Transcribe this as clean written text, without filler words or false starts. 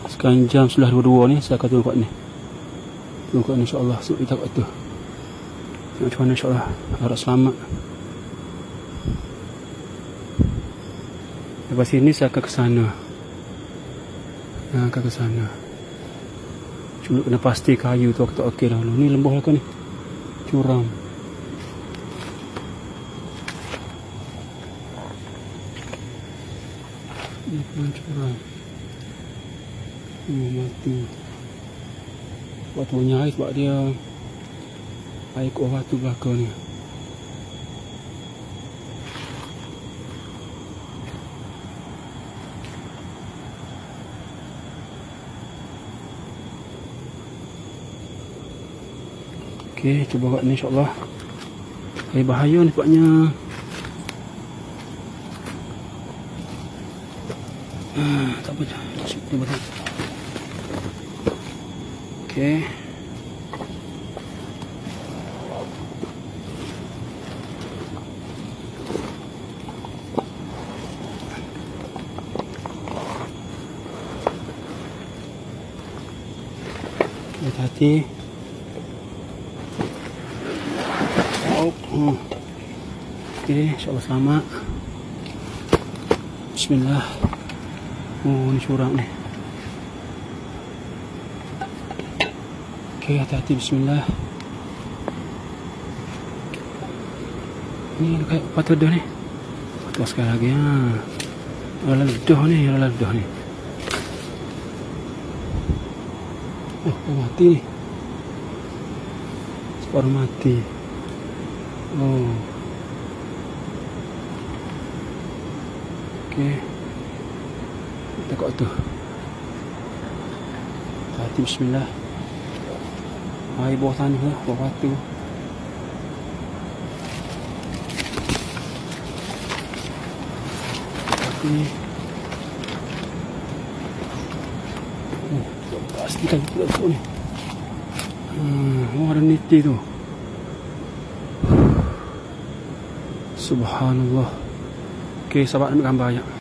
Sekarang jam sudah 22 ni. Saya akan turun kat ni. Turun kat ni insyaAllah. Sebab kita kat tu. Macam mana insyaAllah. Harap selamat. Lepas sini saya akan ke sana. Akan ke sana. Cuma kena pasti kayu tu tak okey dahulu. Ni lembuh lah kan ni. Curam. Ni pun curam. Mati. Waktu punya air sebab dia air kat batu belakang ni. Okey, cuba kat ni insyaAllah. Air bahaya ni sebabnya. Tak apa je. Sini betul. Okey. Hati-hati. Okey, insyaAllah selamat. Bismillah. Oh, ni curang ni. Okey, hati-hati. Bismillah. Ni kayak patut dah ni. Patut sekali lagi ha. Ala ledah ni, ala ledah ni. Oh, mati ni. Separuh mati. Oh. Okey. Kita kat tu. Hati bismillah. Air bawah tanah lah, bawah batu. Ni. Oh, pastikan kita tu ni. Oh, ada niti tu. Subhanallah. Okey, sahabat ambil gambar ajak.